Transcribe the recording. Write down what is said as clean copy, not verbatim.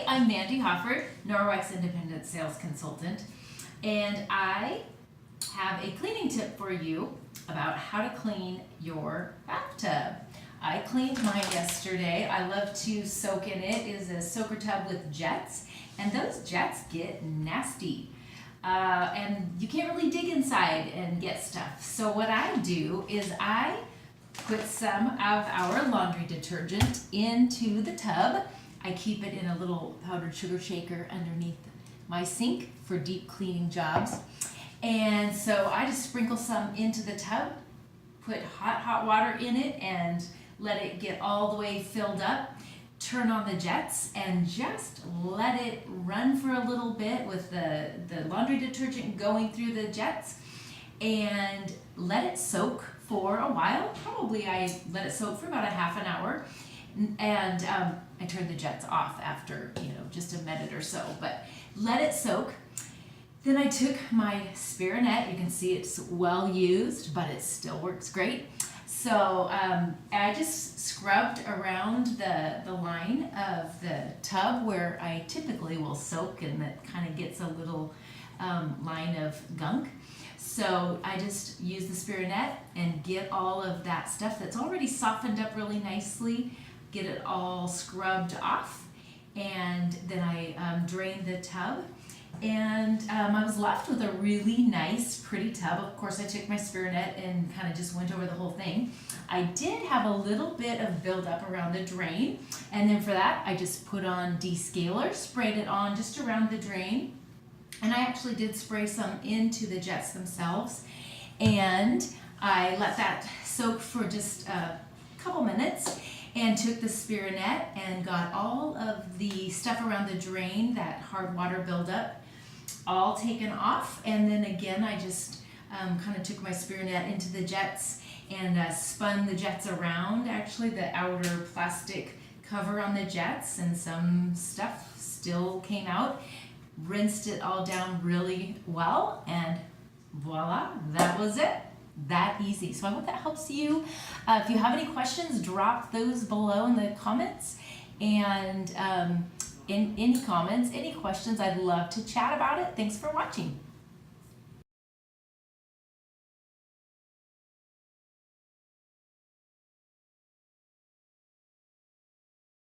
I'm Mandy Norwex Independent Sales Consultant, and I have a cleaning tip for you about how to clean your bathtub. I cleaned mine yesterday. I love to soak in it. It is a soaker tub with jets, and those jets get nasty. And you can't really dig inside and get stuff. So what I do is I put some of our laundry detergent into the tub. I keep it in a little powdered sugar shaker underneath my sink for deep cleaning jobs. And so I just sprinkle some into the tub, put hot water in it, and let it get all the way filled up. Turn on the jets and just let it run for a little bit with the laundry detergent going through the jets, and let it soak for a while. Probably I let it soak for about a half an hour, and I turned the jets off after just a minute or so, but let it soak. Then I took my Spirit. You can see it's well used, but it still works great. So I just scrubbed around the line of the tub where I typically will soak, and that kind of gets a little line of gunk. So I just use the Spirit and get all of that stuff that's already softened up really nicely, get it all scrubbed off, and then I drained the tub. And I was left with a really nice, pretty tub. Of course, I took my Spirit and kind of just went over the whole thing. I did have a little bit of buildup around the drain, and then for that, I just put on descaler, sprayed it on just around the drain, and I actually did spray some into the jets themselves, and I let that soak for just a couple minutes, and took the Spirit and got all of the stuff around the drain, that hard water buildup, all taken off. And then again, I just kind of took my Spirit into the jets and spun the jets around, actually the outer plastic cover on the jets, and some stuff still came out. Rinsed it all down really well, and voila, that was it. That easy. So I hope that helps you. If you have any questions, drop those below in the comments, and in any comments, any questions, I'd love to chat about it. Thanks for watching.